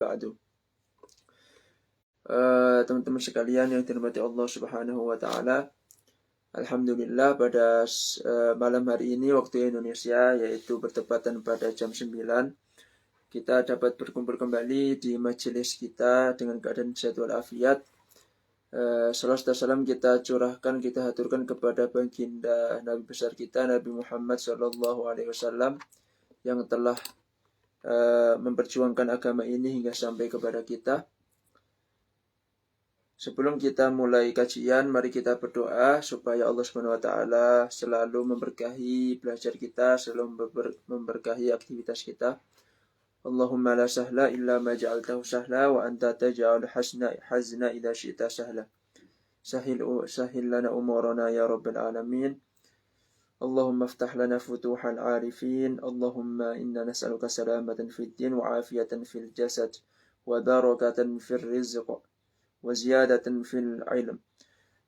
ba'du. Teman-teman sekalian yang dirahmati Allah Subhanahu wa taala, alhamdulillah pada malam hari ini waktu Indonesia, yaitu bertepatan pada jam 9, kita dapat berkumpul kembali di majelis kita dengan keadaan sehat walafiat. Salawat dan salam kita curahkan, kita haturkan kepada baginda Nabi besar kita, Nabi Muhammad SAW, yang telah memperjuangkan agama ini hingga sampai kepada kita. Sebelum kita mulai kajian, mari kita berdoa supaya Allah SWT selalu memberkahi belajar kita, selalu memberkahi aktivitas kita. Allahumma la sahla illa ma ja'altahu sahla wa anta taj'al hazna idza syi'ta sahla. Sahil lana umurana ya rabbal alamin. Allahumma iftah lana futuhal arifin. Allahumma inna nas'aluka salamatan fid din wa afiyatan fil jasad wa barakatan fil rizq wa ziyadatan fil ilm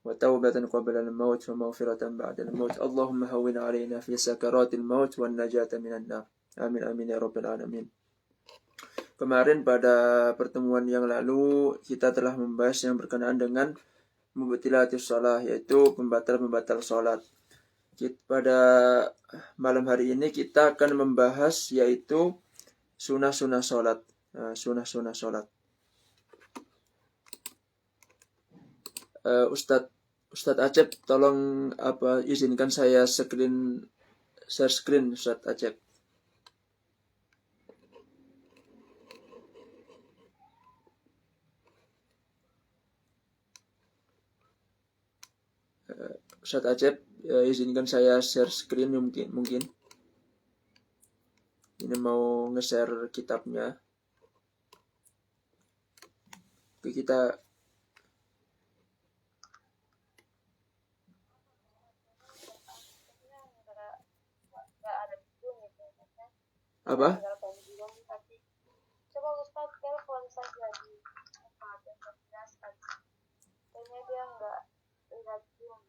wa taubatan qabla al-maut wa maghfiratan ba'da al-maut. Allahumma hawwin 'alaina fi sakaratil maut wan najata minan nar. Amin amin ya rabbal alamin. Kemarin pada pertemuan yang lalu kita telah membahas yang berkenaan dengan mubtilatus shalah, yaitu pembatal-pembatal salat. Pada malam hari ini kita akan membahas yaitu sunnah-sunnah salat. Sunnah-sunnah salat. Ustadz Acep, tolong izinkan saya share screen Ustadz Acep. Ustadz Acep, izinkan saya share screen mungkin. Ini mau nge-share kitabnya. Oke, kita apa? Coba Ustaz telepon saja di jelaskan. Kayaknya dia nggak lihat Zoom.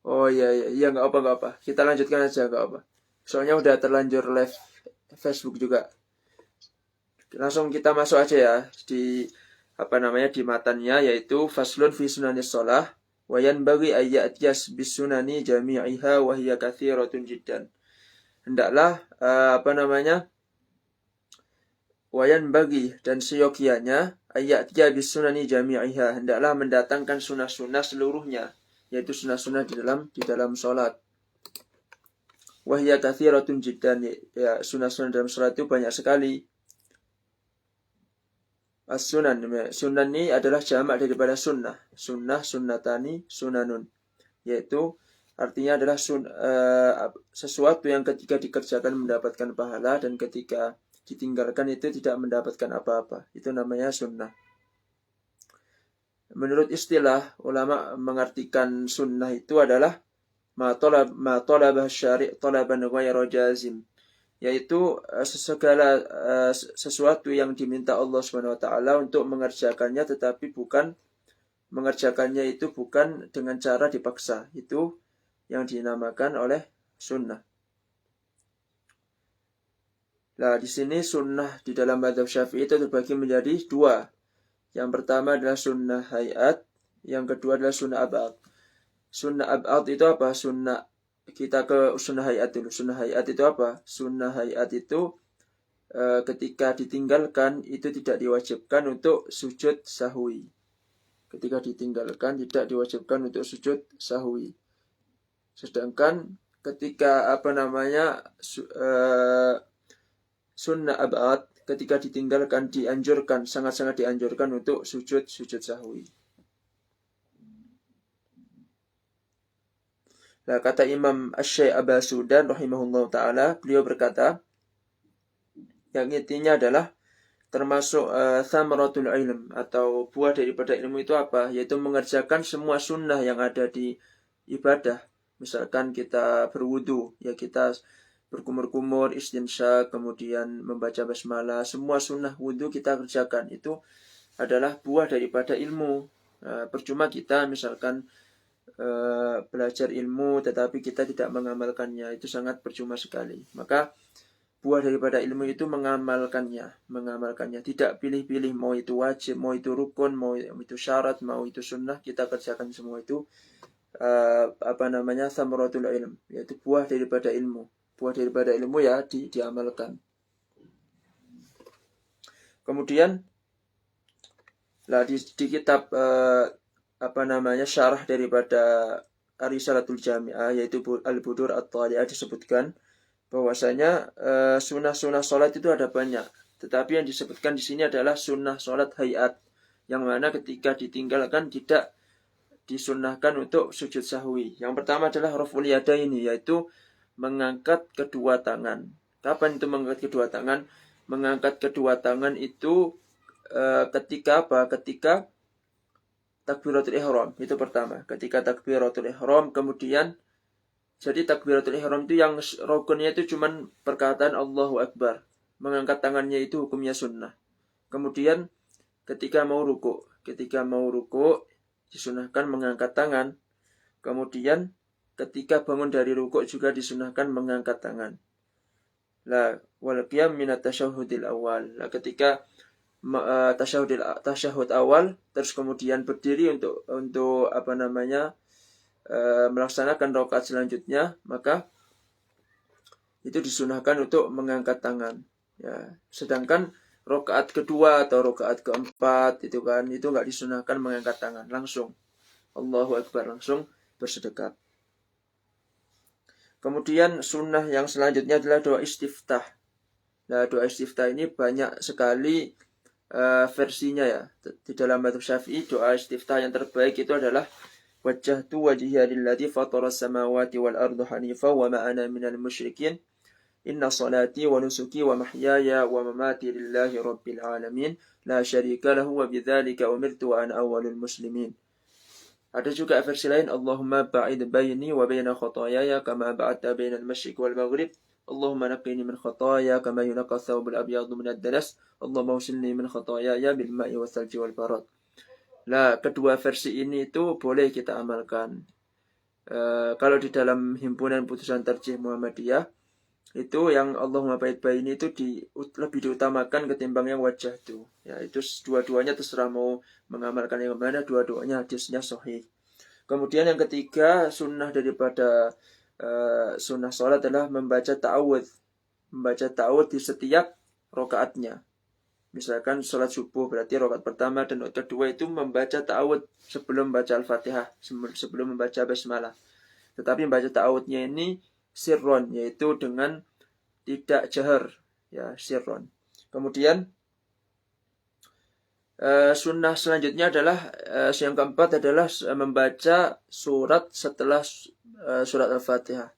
Oh iya nggak apa. Kita lanjutkan aja, nggak apa. Soalnya udah terlanjur live Facebook juga. Langsung kita masuk aja ya di di matannya, yaitu faslun fi sunanis shalah wa yanbaghi ayyatiyas bisunani jami'iha wa hiya katsiratun jiddan. Hendaklah wayan bagi dan seyogianya ayat bisunani jami'iha, hendaklah mendatangkan sunnah-sunnah seluruhnya, yaitu sunnah-sunnah di dalam salat. Wahya katsiratun jiddan, ya sunnah-sunnah dalam salat itu banyak sekali. As-sunan, sunan ini adalah jamak daripada sunnah. Sunnah, sunnatani, sunanun, yaitu artinya adalah sesuatu yang ketika dikerjakan mendapatkan pahala dan ketika ditinggalkan itu tidak mendapatkan apa-apa. Itu namanya sunnah. Menurut istilah, ulama mengartikan sunnah itu adalah ma talabah syari' talaban ghayra jazim, yaitu segala sesuatu yang diminta Allah SWT untuk mengerjakannya, tetapi bukan mengerjakannya itu bukan dengan cara dipaksa. Itu yang dinamakan oleh sunnah. Nah, di sini sunnah di dalam mazhab Syafi'i itu terbagi menjadi dua. Yang pertama adalah sunnah hayat, yang kedua adalah sunnah ab'ad. Sunnah ab'ad itu apa? Kita ke sunnah hayat dulu. Sunnah hayat itu apa? Sunnah hayat itu ketika ditinggalkan itu tidak diwajibkan untuk sujud sahwi. Ketika ditinggalkan tidak diwajibkan untuk sujud sahwi. Sedangkan ketika sunnah ab'ad, ketika ditinggalkan dianjurkan, sangat-sangat dianjurkan untuk sujud sahwi. Nah, kata Imam Asy-Syaikh Aba Sudan rahimahullah ta'ala, beliau berkata, yang intinya adalah termasuk thamaratul ilm, atau buah daripada ilmu itu apa? Yaitu mengerjakan semua sunnah yang ada di ibadah. Misalkan kita berwudu, ya kita berkumur-kumur, istinsyak, kemudian membaca basmalah, semua sunnah wudu kita kerjakan. Itu adalah buah daripada ilmu. Percuma kita misalkan belajar ilmu tetapi kita tidak mengamalkannya, itu sangat percuma sekali. Maka buah daripada ilmu itu mengamalkannya, tidak pilih-pilih, mau itu wajib, mau itu rukun, mau itu syarat, mau itu sunnah, kita kerjakan semua itu samaratul ilm, yaitu buah daripada ilmu. Buah daripada ilmu ya diamalkan. Kemudian di kitab syarah daripada Ar-Risalatul Jami'ah, yaitu Al-Budur At-Tali'ah, disebutkan bahwasanya sunnah-sunnah sholat itu ada banyak, tetapi yang disebutkan di sini adalah sunnah sholat hayat, yang mana ketika ditinggalkan tidak disunnahkan untuk sujud sahwi. Yang pertama adalah raf'ul yadaini, yaitu mengangkat kedua tangan. Kapan itu mengangkat kedua tangan? Mengangkat kedua tangan itu ketika apa? Ketika takbiratul ihram, itu pertama. Ketika takbiratul ihram, kemudian jadi takbiratul ihram itu yang rukunnya itu cuman perkataan Allahu Akbar. Mengangkat tangannya itu hukumnya sunnah. Kemudian ketika mau ruku disunahkan mengangkat tangan. Kemudian ketika bangun dari ruku juga disunahkan mengangkat tangan. Wal qiyam minat tasyahudil awal. Ketika tasyahud awal, terus kemudian berdiri untuk melaksanakan rakaat selanjutnya, maka itu disunahkan untuk mengangkat tangan. Ya, sedangkan rakaat kedua atau rakaat keempat itu nggak disunahkan mengangkat tangan, langsung Allahu Akbar, langsung bersedekap. Kemudian sunnah yang selanjutnya adalah doa istiftah. Nah, doa istiftah ini banyak sekali versinya ya. Di dalam mazhab Syafi'i, doa istiftah yang terbaik itu adalah wajjahtu wajhiya lilladzi fatara as-samawati wal arda hanifa wa ma ana minal musyrikin. Inna salati wa nusuki wa mahyaya wa mamati lillahi rabbil alamin. La syarika lahu wa bidzalika umirtu wa ana awwalul muslimin. Ada juga versi lain, Allahumma ba'id baini wa baina khotoyaya kama ba'adta bainal masyriq wal maghrib. Allahumma naqqini min khotoya kama yunaqqa thawbul abyadu min ad-danas. Allahumma usilni min khotoyaya bil ma'i wa salji wal barad. Kedua versi ini itu boleh kita amalkan. Kalau di dalam himpunan putusan tarjih Muhammadiyah, itu yang Allahumma ba'id baini itu lebih diutamakan ketimbang yang wajah itu. Ya, itu dua-duanya terserah mau mengamalkan yang mana, dua-duanya hadisnya sahih. Kemudian yang ketiga, sunnah daripada sunnah sholat adalah membaca ta'awudz. Membaca ta'awudz di setiap rakaatnya. Misalkan sholat subuh, berarti rakaat pertama dan rakaat kedua itu membaca ta'awudz sebelum baca Al-Fatihah, sebelum membaca basmalah. Tetapi membaca ta'awudznya ini sirron, yaitu dengan tidak jahar, ya, sirron. Kemudian sunnah selanjutnya adalah yang keempat adalah membaca surat setelah surat Al-Fatihah.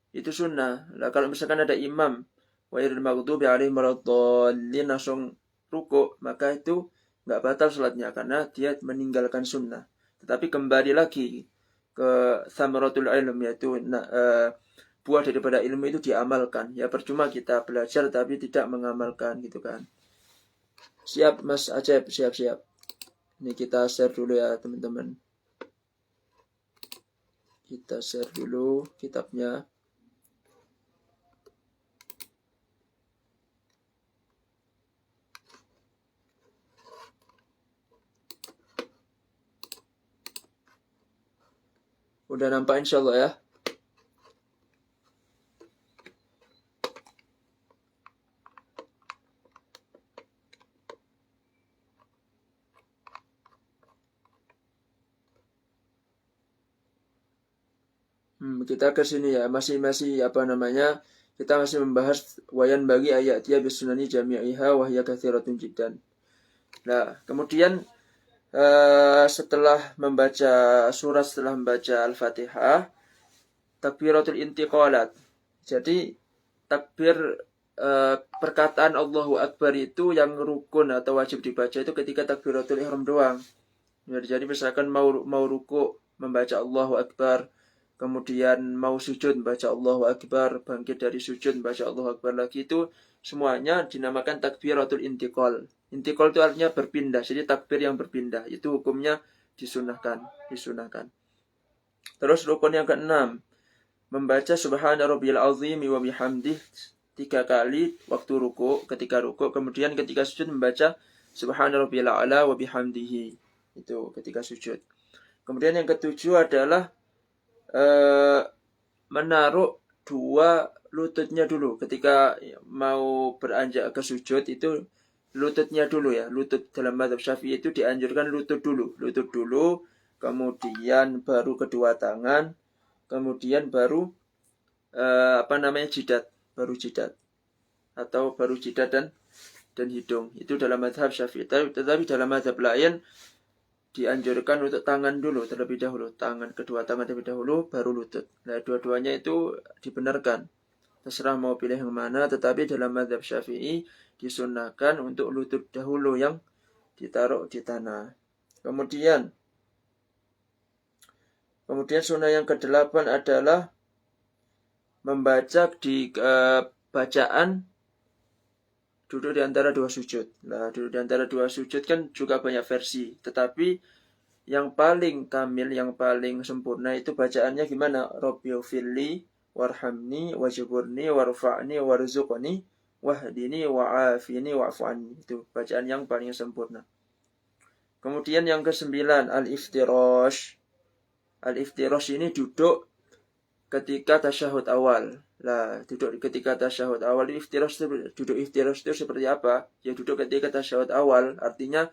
Itu sunnah. Kalau misalkan ada imam wairil maghdubi alaihim waladdallin langsung ruku, maka itu enggak batal salatnya karena dia meninggalkan sunnah. Tetapi kembali lagi ke samaratul ilm, yaitu buah daripada ilmu itu diamalkan. Ya, percuma kita belajar tapi tidak mengamalkan, gitu kan. Siap Mas Acep, siap. Ini kita share dulu ya teman-teman. Kita share dulu kitabnya. Udah nampak insyaallah ya. Kita ke sini ya, masih kita masih membahas wayan bagi ayat dia bisunani jami'iha wa hiya katsiratun jiddan. Kemudian setelah membaca Al-Fatihah, takbiratul intiqalat. Jadi takbir perkataan Allahu Akbar itu yang rukun atau wajib dibaca itu ketika takbiratul ihram doang. Jadi misalkan mau ruku membaca Allahu Akbar, kemudian mau sujud baca Allahu Akbar, bangkit dari sujud baca Allahu Akbar lagi, itu semuanya dinamakan takbiratul intiqal. Intiqal itu artinya berpindah, jadi takbir yang berpindah, itu hukumnya disunahkan. Terus rukun yang keenam, membaca subhana rabbiyal azim wa bihamdih 3 kali waktu ruku, ketika ruku, kemudian ketika sujud membaca Subhana rabbiyal a'la wa bihamdihi. Itu ketika sujud. Kemudian yang ketujuh adalah menaruh dua lututnya dulu ketika mau beranjak ke sujud, itu lututnya dulu ya. Lutut dalam mazhab Syafi'i itu dianjurkan lutut dulu, kemudian baru kedua tangan, kemudian baru jidat, baru jidat dan hidung. Itu dalam mazhab Syafi'i. Tetapi dalam mazhab lain dianjurkan untuk tangan dulu terlebih dahulu, kedua tangan terlebih dahulu, baru lutut. Nah, dua-duanya itu dibenarkan. Terserah mau pilih yang mana, tetapi dalam mazhab Syafi'i disunahkan untuk lutut dahulu yang ditaruh di tanah. Kemudian sunnah yang ke-8 adalah membaca di bacaan duduk di antara dua sujud. Nah, duduk di antara dua sujud kan juga banyak versi. Tetapi yang paling kamil, yang paling sempurna itu bacaannya gimana? Rabbighfirli warhamni wajburni warfa'ni warzuqni wahdini wa'afini wa'fu anni. Itu bacaan yang paling sempurna. Kemudian yang ke-9 al-iftirash. Al-iftirash ini duduk ketika tasyahud awal. Nah, duduk ketika tasyahud awal, duduk iftirash itu seperti apa? Ya, duduk ketika tasyahud awal, artinya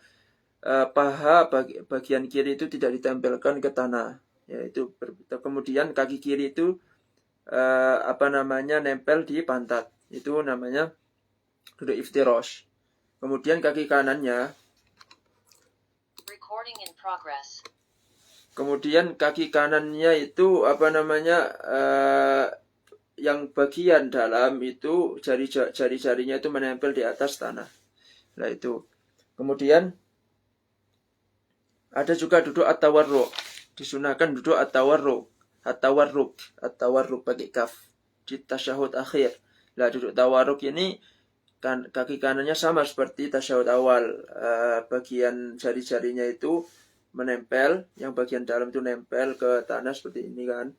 paha bagian kiri itu tidak ditempelkan ke tanah. Yaitu kemudian kaki kiri itu nempel di pantat. Itu namanya duduk iftirash. Kemudian kaki kanannya itu yang bagian dalam itu jari-jarinya itu menempel di atas tanah. Nah, itu. Kemudian ada juga duduk at-tawarruk. Disunahkan duduk at-tawarruk pakai kaf di tasyahud akhir. Nah, duduk tawarruk ini kaki kanannya sama seperti tasyahud awal. Bagian jari-jarinya itu menempel, yang bagian dalam itu nempel ke tanah seperti ini kan.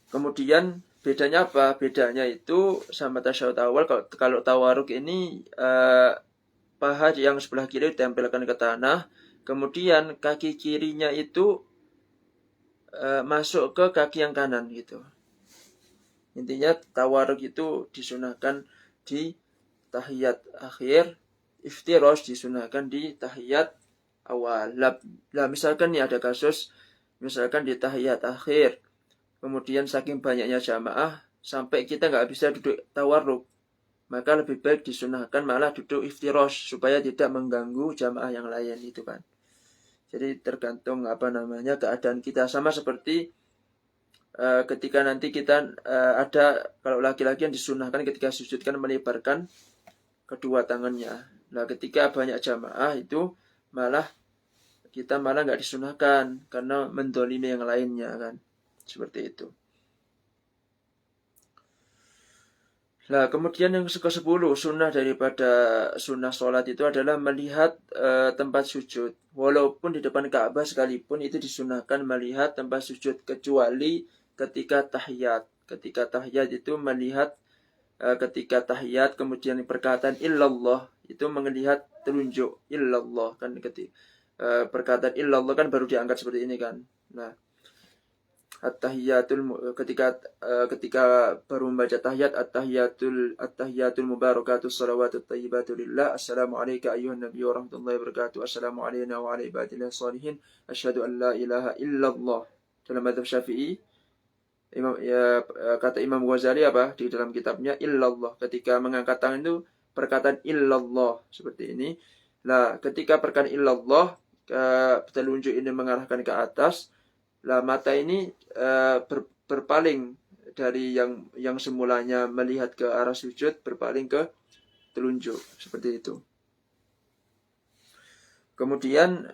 Kemudian bedanya apa? Bedanya itu sama tasyahud awal, kalau tawarruk ini paha yang sebelah kiri ditempelkan ke tanah, kemudian kaki kirinya itu masuk ke kaki yang kanan gitu. Intinya tawarruk itu disunahkan di tahiyat akhir, iftirash disunahkan di tahiyat awal. Lah misalkan nih ada kasus, misalkan di tahiyat akhir, kemudian saking banyaknya jamaah sampai kita nggak bisa duduk tawarruk, maka lebih baik disunahkan malah duduk iftirash supaya tidak mengganggu jamaah yang lain itu kan. Jadi tergantung keadaan kita, sama seperti ketika nanti kita ada, kalau laki-laki yang disunahkan ketika sujud kan melebarkan kedua tangannya. Nah, ketika banyak jamaah itu kita malah nggak disunahkan karena mendolimi yang lainnya kan. Seperti itu. Nah, kemudian yang ke-10, sunnah daripada sunnah sholat itu adalah melihat tempat sujud. Walaupun di depan Ka'bah sekalipun itu disunahkan melihat tempat sujud, kecuali ketika tahiyat. Ketika tahiyat itu melihat ketika tahiyat, kemudian perkataan illallah itu melihat telunjuk illallah kan, perkataan illallah kan baru diangkat seperti ini kan. Nah, ketika baru membaca tahiyat, at-tahiyatul mubarakatus salawatut thayyibatu lillah, assalamu alayka ayyuhan nabiy wa rahmatullahi wa barakatuh, assalamu alayna wa ala ibadillah shalihin, asyhadu an la ilaha illallah. Dalam mazhab Syafi'i, kata Imam Ghazali di dalam kitabnya illallah, ketika mengangkat tangan itu perkataan illallah seperti ini. Nah, ketika perkataan illallah, telunjuk ini mengarahkan ke atas. Lah, mata ini berpaling dari yang semulanya melihat ke arah sujud, berpaling ke telunjuk seperti itu. Kemudian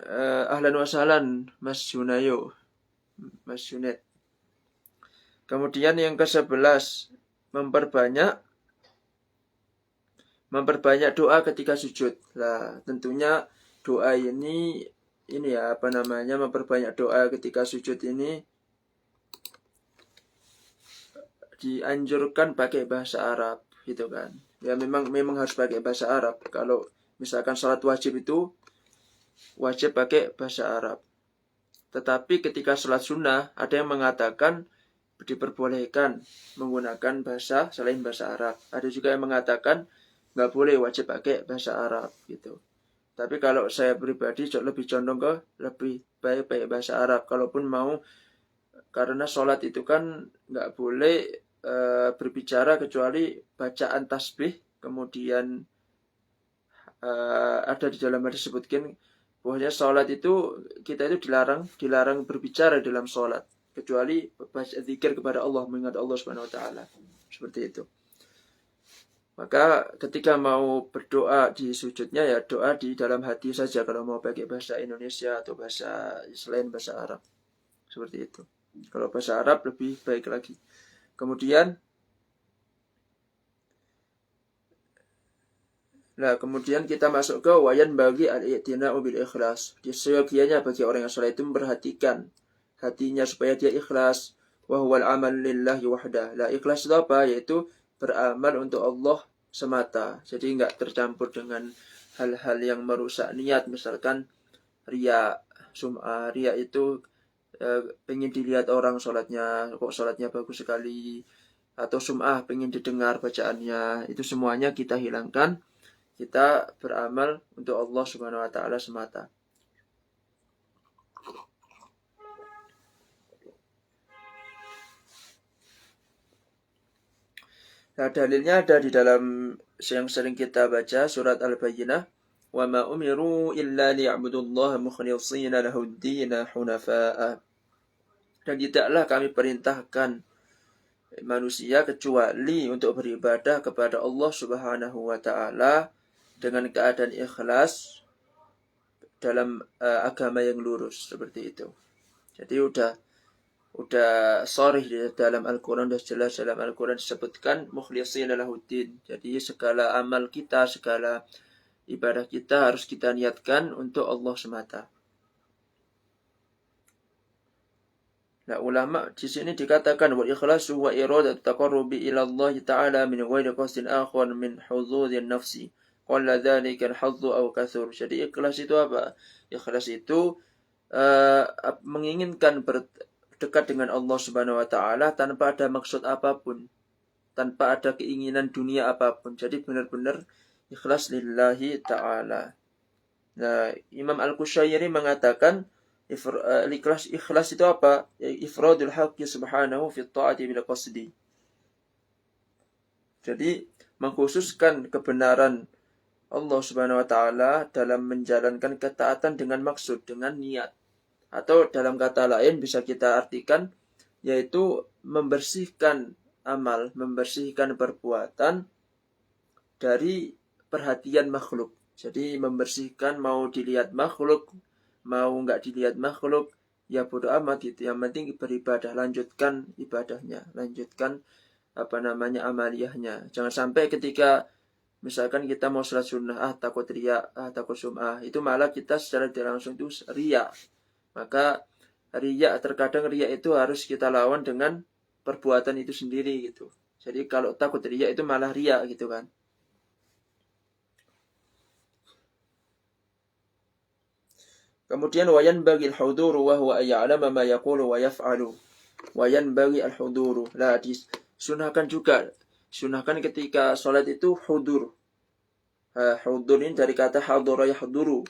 ahlan wa sahlan Mas Junayo, Mas Junet. Kemudian yang ke-11, memperbanyak doa ketika sujud. Lah, tentunya doa ini memperbanyak doa ketika sujud ini dianjurkan pakai bahasa Arab gitu kan. Ya memang harus pakai bahasa Arab. Kalau misalkan salat wajib itu wajib pakai bahasa Arab. Tetapi ketika salat sunnah ada yang mengatakan diperbolehkan menggunakan bahasa selain bahasa Arab. Ada juga yang mengatakan nggak boleh, wajib pakai bahasa Arab gitu. Tapi kalau saya pribadi lebih condong ke lebih baik pakai bahasa Arab. Kalaupun mau, karena sholat itu kan nggak boleh berbicara kecuali bacaan tasbih. Kemudian ada di dalam hadis disebutkan bahwasanya sholat itu kita itu dilarang berbicara dalam sholat kecuali zikir kepada Allah, mengingat Allah Subhanahu wa taala. Seperti itu. Maka ketika mau berdoa di sujudnya ya doa di dalam hati saja kalau mau pakai bahasa Indonesia atau bahasa selain bahasa Arab. Seperti itu. Kalau bahasa Arab lebih baik lagi. Kemudian kita masuk ke wayan bagi al-i'tina'u bil ikhlas. Seyogianya bagi orang yang salat itu memperhatikan hatinya supaya dia ikhlas. Wa huwal amal lillahi wahdah. Lah ikhlas itu apa? Yaitu beramal untuk Allah semata. Jadi enggak tercampur dengan hal-hal yang merusak niat, misalkan riya, sum'ah. Riya itu pengen dilihat orang sholatnya, kok sholatnya bagus sekali, atau sum'ah pengen didengar bacaannya. Itu semuanya kita hilangkan. Kita beramal untuk Allah Subhanahu wa taala semata. Nah, dalilnya ada di dalam yang sering kita baca surat Al-Bayyinah, "Wa ma umiru illa liya'budullaha mukhlishina lahud-din hunafa'a." Dan tidaklah kami perintahkan manusia kecuali untuk beribadah kepada Allah Subhanahu wa taala dengan keadaan ikhlas dalam agama yang lurus, seperti itu. Jadi udah sharih di dalam Al-Quran, sudah jelas dalam Al-Quran disebutkan mukhlishina lahuddin. Jadi segala amal kita, segala ibadah kita harus kita niatkan untuk Allah semata. Nah, ulama di sini dikatakan wa ikhlasu wa iradatu taqarrubi ila Allah taala min ghairi qasdin akhar min hududin nafsi. Qala dzalika al-hadzu aw kathur. Jadi ikhlas itu apa? Ikhlas itu menginginkan berdekat dengan Allah Subhanahu wa taala tanpa ada maksud apapun, tanpa ada keinginan dunia apapun. Jadi benar-benar ikhlas lillahi taala. Nah, Imam Al-Qushairi mengatakan ikhlas itu apa? Ifradul haqqi subhanahu fi ta'ati bil qasdi. Jadi mengkhususkan kebenaran Allah Subhanahu wa taala dalam menjalankan ketaatan dengan maksud, dengan niat. Atau dalam kata lain bisa kita artikan yaitu membersihkan amal, membersihkan perbuatan dari perhatian makhluk. Jadi membersihkan, mau dilihat makhluk, mau enggak dilihat makhluk, ya bodo amat itu. Yang penting beribadah, lanjutkan ibadahnya, lanjutkan amaliyahnya. Jangan sampai ketika misalkan kita mau sholat sunnah, takut riya, takut sum'ah, itu malah kita secara tidak langsung itu riya. Maka riya, terkadang riya itu harus kita lawan dengan perbuatan itu sendiri gitu. Jadi kalau takut riya itu malah riya gitu kan. Kemudian wayan bagi al-huduru wa huwa ya'lamu ma yaqulu wa yaf'alu. Wayan bagi al-huduru. Lah disunahkan juga. Sunahkan ketika sholat itu hudur. Hudur ini dari kata hadura yahduru.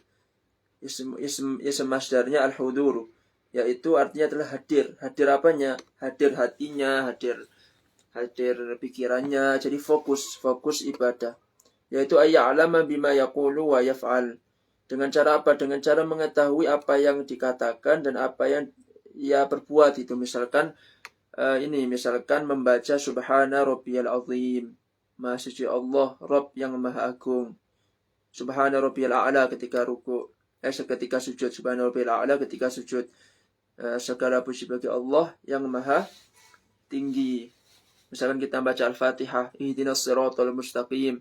Ism masdarnya al-huduru. Yaitu artinya adalah hadir. Hadir apanya? Hadir hatinya, hadir pikirannya. Jadi fokus ibadah. Yaitu ayya'lama bima yaqulu wa yaf'al. Dengan cara apa? Dengan cara mengetahui apa yang dikatakan dan apa yang ia perbuat itu. Misalkan misalkan membaca Subhana Rabbiyal Azim, Maha Suci Allah, Rabb yang Maha Agung. Subhana Rabbiyal A'la ketika ruku, ketika sujud. Subhana Rabbiyal A'la ketika sujud. Segala puji bagi Allah yang Maha Tinggi. Misalkan kita baca Al-Fatihah, Ihdinas Siratal Mustaqim.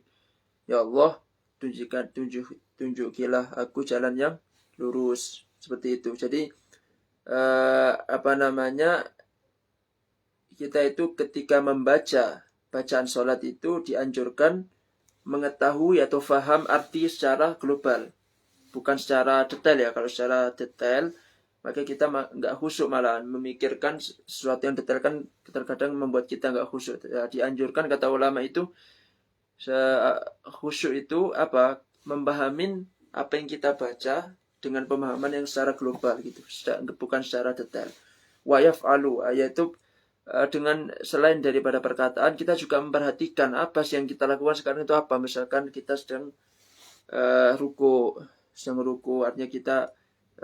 Ya Allah, tunjukilah aku jalan yang lurus. Seperti itu. Jadi kita itu ketika membaca bacaan sholat itu dianjurkan mengetahui atau faham arti secara global, bukan secara detail ya. Kalau secara detail maka kita nggak khusyuk, malahan memikirkan sesuatu yang detail kan terkadang membuat kita nggak khusyuk. Ya, dianjurkan kata ulama itu khusyuk itu apa? Membahamin apa yang kita baca dengan pemahaman yang secara global gitu, bukan secara detail. Wa yaf'alu, yaitu dengan selain daripada perkataan kita juga memperhatikan apa sih yang kita lakukan sekarang itu apa. Misalkan kita sedang ruku artinya kita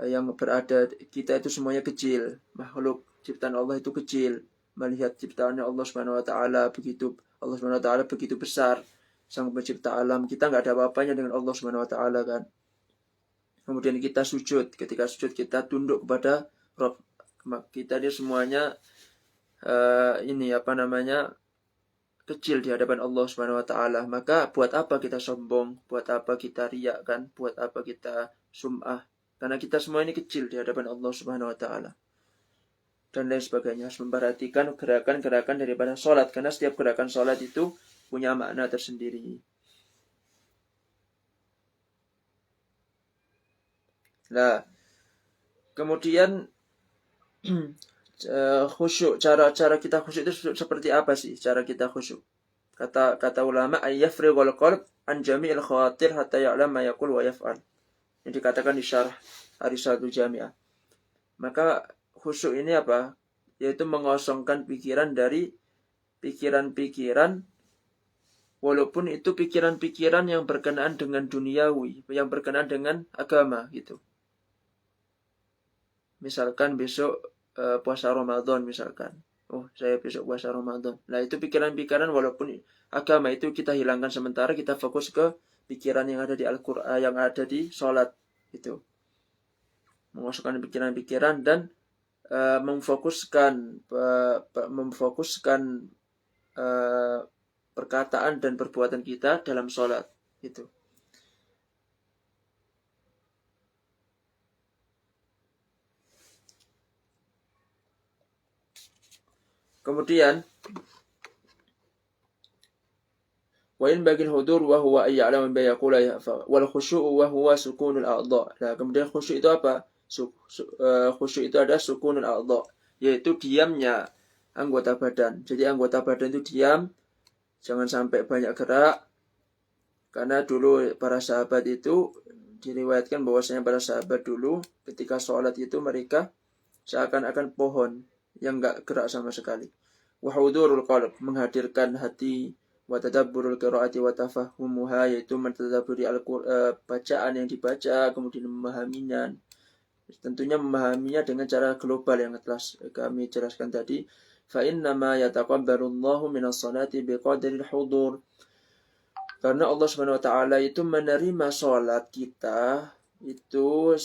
yang berada, kita itu semuanya kecil, makhluk ciptaan Allah itu kecil, melihat ciptaannya Allah Subhanahu wa taala begitu, Allah Subhanahu wa taala begitu besar, sang pencipta alam, kita nggak ada apa-apanya dengan Allah Subhanahu wa taala kan. Kemudian kita sujud, ketika sujud kita tunduk kepada Rabb kita, dia semuanya kecil di hadapan Allah Subhanahu wa taala. Maka buat apa kita sombong, buat apa kita riak kan, buat apa kita sum'ah, karena kita semua ini kecil di hadapan Allah Subhanahu wa taala. Dan lain sebagainya. Harus memperhatikan gerakan-gerakan daripada sholat, karena setiap gerakan sholat itu punya makna tersendiri. Nah, kemudian khusyuk, cara kita khusyuk itu seperti apa sih cara kita khusyuk? Kata ulama, ayyafrighul qalb an jami'il khawatir hatta ya'lam ma yaqul wa yaf'al. Yang dikatakan di syarah Arisatul Jami'ah. Maka khusyuk ini apa? Yaitu mengosongkan pikiran dari pikiran-pikiran, walaupun itu pikiran-pikiran yang berkenaan dengan duniawi, yang berkenaan dengan agama gitu. Misalkan besok puasa Ramadan misalkan. Oh, saya besok puasa Ramadan. Nah, itu pikiran-pikiran walaupun agama itu kita hilangkan sementara, kita fokus ke pikiran yang ada di Al-Qur'an, yang ada di sholat itu. Mengosongkan pikiran-pikiran dan memfokuskan perkataan dan perbuatan kita dalam sholat itu. Kemudian wa in bagil hudur wa huwa ayya'lamu bi yaqula wal khusyu'u wa huwa sukunul a'dha. Nah, kemudian khusyuk itu apa? Khusyuk itu ada sukunul a'dha, yaitu diamnya anggota badan. Jadi anggota badan itu diam, jangan sampai banyak gerak. Karena dulu para sahabat itu diriwayatkan bahwasanya para sahabat dulu ketika sholat itu mereka seakan-akan pohon yang enggak gerak sama sekali. Wa hudurul qalb, menghadirkan hati, wa tadabburul qiraati wa tafahhumuha, yaitu mentadabburi bacaan yang dibaca, kemudian memahaminya. Tentunya memahaminya dengan cara global yang telah kami jelaskan tadi. Fa inna ma yataqabbalullahu minas salati biqadril hudur. Karena Allah Subhanahu wa taala itu menerima salat kita itu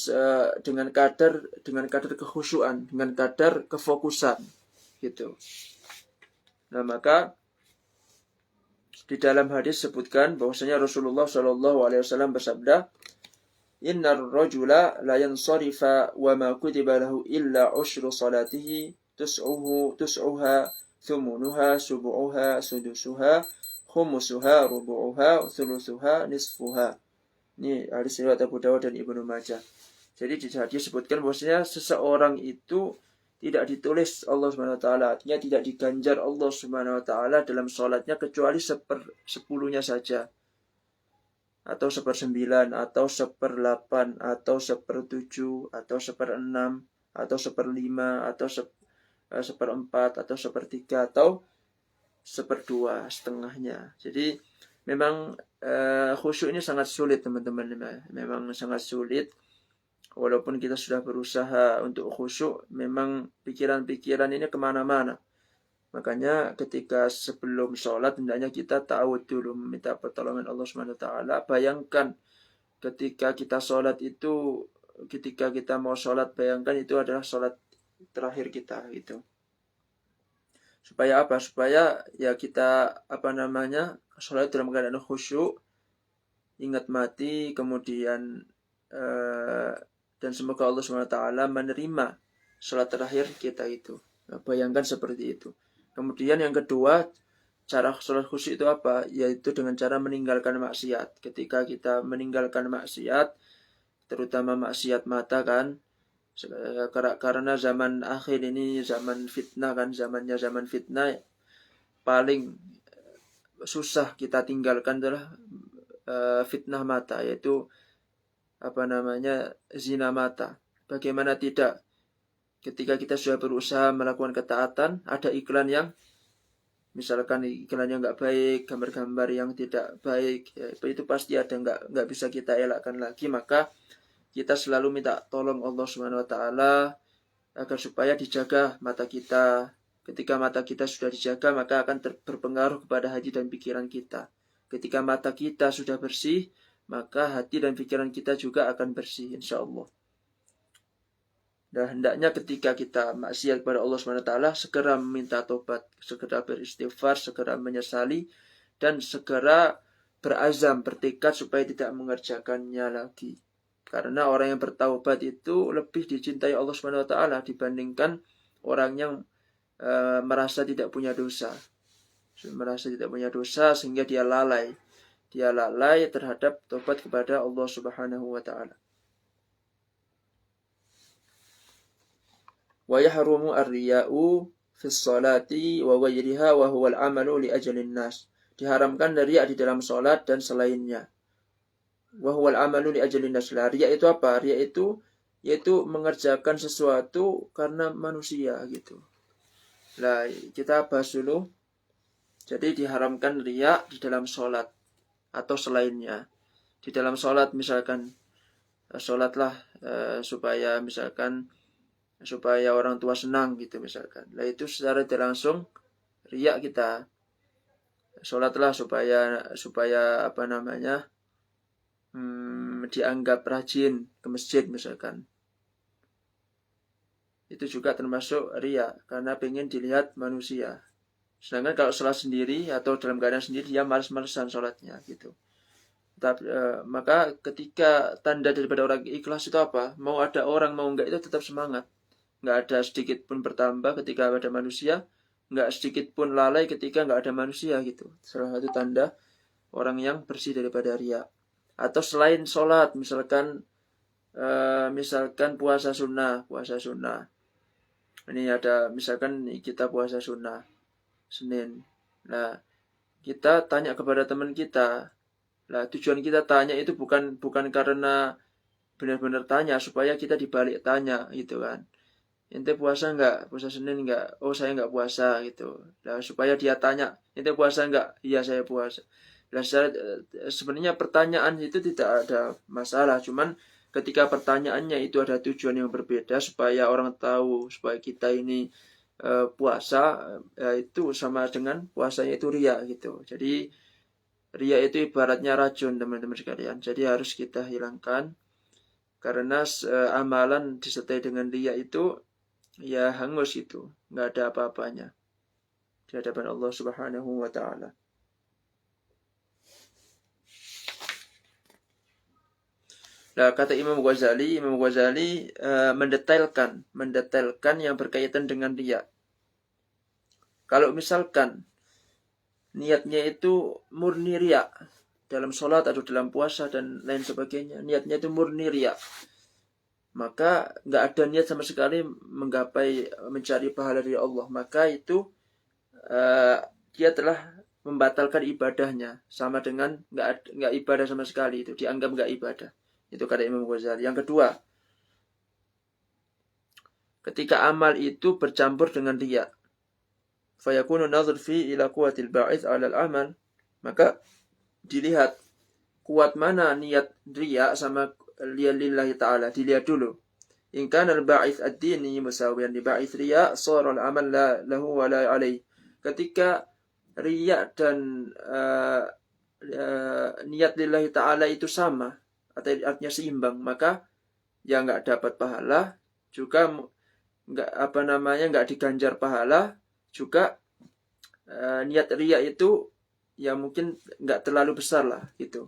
dengan kadar kekhusyuan, dengan kadar kefokusan gitu. Nah, maka di dalam hadis sebutkan bahwasanya Rasulullah Shallallahu alaihi wasallam bersabda, "Innar rajula la yansarifa wa ma kutiba lahu illa ushru salatihi tus'uha thumunuha subu'uha sudusuha khumusuha rubu'uha thuluthuha nisfuha." Ini hadis riwayat Abu Dawud dan Ibnu Majah. Jadi di hadis disebutkan bahwasanya seseorang itu tidak ditulis Allah Subhanahu wa taala, artinya tidak diganjar Allah Subhanahu wa taala dalam salatnya kecuali 1/10-nya saja, atau 1/9, atau 1/8, atau 1/7, atau 1/6, atau 1/5, atau 1/4, atau 1/3, atau 1/2 setengahnya. Jadi memang khusyuk ini sangat sulit teman-teman, memang sangat sulit. Walaupun kita sudah berusaha untuk khusyuk, memang pikiran-pikiran ini kemana-mana. Makanya ketika sebelum sholat, hendaknya kita ta'awud dulu, meminta pertolongan Allah SWT. Bayangkan ketika kita sholat itu, ketika kita mau sholat, bayangkan itu adalah sholat terakhir kita gitu. Supaya apa? Supaya ya kita sholat dalam keadaan khusyuk, ingat mati, kemudian dan semoga Allah SWT menerima sholat terakhir kita itu. Nah, bayangkan seperti itu. Kemudian yang kedua, cara sholat khusyuk itu apa? Yaitu dengan cara meninggalkan maksiat. Ketika kita meninggalkan maksiat, terutama maksiat mata kan, karena zaman akhir ini zaman fitnah kan, zamannya zaman fitnah, paling susah kita tinggalkan adalah fitnah mata, yaitu zina mata. Bagaimana tidak? Ketika kita sudah berusaha melakukan ketaatan, ada iklan yang misalkan iklan yang nggak baik, gambar-gambar yang tidak baik, ya, itu pasti ada, nggak bisa kita elakkan lagi. Maka kita selalu minta tolong Allah Subhanahu Wa Taala agar supaya dijaga mata kita. Ketika mata kita sudah dijaga, maka akan berpengaruh kepada hati dan pikiran kita. Ketika mata kita sudah bersih, maka hati dan pikiran kita juga akan bersih, insya Allah. Dan hendaknya ketika kita maksiat kepada Allah SWT, segera meminta tobat, segera beristighfar, segera menyesali, dan segera berazam, bertekad supaya tidak mengerjakannya lagi. Karena orang yang bertaubat itu lebih dicintai Allah SWT dibandingkan orang yang merasa tidak punya dosa. Merasa tidak punya dosa sehingga dia lalai. Dia lalai terhadap tobat kepada Allah Subhanahu wa taala. Wa yahrumu ar-riya'u fi sholati wa ghayriha wa huwa al-amalu li ajalin nas. Diharamkan riya di dalam salat dan selainnya. Wa huwa al-amalu li ajalin nas. Riya itu apa? Riya itu yaitu mengerjakan sesuatu karena manusia gitu. Nah, kita bahas dulu. Jadi diharamkan riya di dalam salat atau selainnya. Di dalam salat misalkan salatlah supaya orang tua senang gitu misalkan. Lah itu secara tidak langsung riya kita. Salatlah supaya dianggap rajin ke masjid misalkan. Itu juga termasuk riya karena pengen dilihat manusia. Sedangkan kalau sholat sendiri atau dalam keadaan sendiri dia malas-malasan sholatnya gitu. Tapi, maka ketika tanda daripada orang ikhlas itu apa? Mau ada orang mau enggak itu tetap semangat. Enggak ada sedikit pun bertambah ketika ada manusia, enggak sedikit pun lalai ketika enggak ada manusia gitu. Salah satu tanda orang yang bersih daripada riya. Atau selain sholat, misalkan puasa sunnah. Ini ada misalkan kita puasa sunnah Senin. Nah, kita tanya kepada teman kita. Nah, tujuan kita tanya itu bukan karena benar-benar tanya supaya kita dibalik tanya gitu kan. Ente puasa enggak? Puasa Senin enggak? Oh, saya enggak puasa gitu. Nah, supaya dia tanya, ente puasa enggak? Iya, saya puasa. Nah, sebenarnya pertanyaan itu tidak ada masalah, cuman ketika pertanyaannya itu ada tujuan yang berbeda supaya orang tahu, supaya kita ini puasa, itu sama dengan puasanya itu riya gitu. Jadi riya itu ibaratnya racun teman-teman sekalian. Jadi harus kita hilangkan karena amalan disertai dengan riya itu ya hangus itu, nggak ada apa-apanya di hadapan Allah Subhanahu wa taala. Nah, kata Imam Ghazali mendetailkan yang berkaitan dengan riya. Kalau misalkan niatnya itu murni riya dalam sholat atau dalam puasa dan lain sebagainya, niatnya itu murni riya, maka nggak ada niat sama sekali mencari pahala dari Allah, maka itu dia telah membatalkan ibadahnya, sama dengan nggak ibadah sama sekali, itu dianggap nggak ibadah. Itu kata Imam Ghazali. Yang kedua, ketika amal itu bercampur dengan riya, fayakunu nadhar fi ila quwwatil ba'its 'ala al-amal, maka dilihat kuat mana niat riya sama lillahi ta'ala, dilihat dulu. In kana al-ba'its ad-dini musawiyan li ba'its riya, sara al-amal lahu wa la 'alayhi. Ketika riya dan niat lillahi ta'ala itu sama, atau artinya seimbang, maka ya nggak dapat pahala, juga nggak diganjar pahala, juga niat riya itu ya mungkin nggak terlalu besar lah gitu.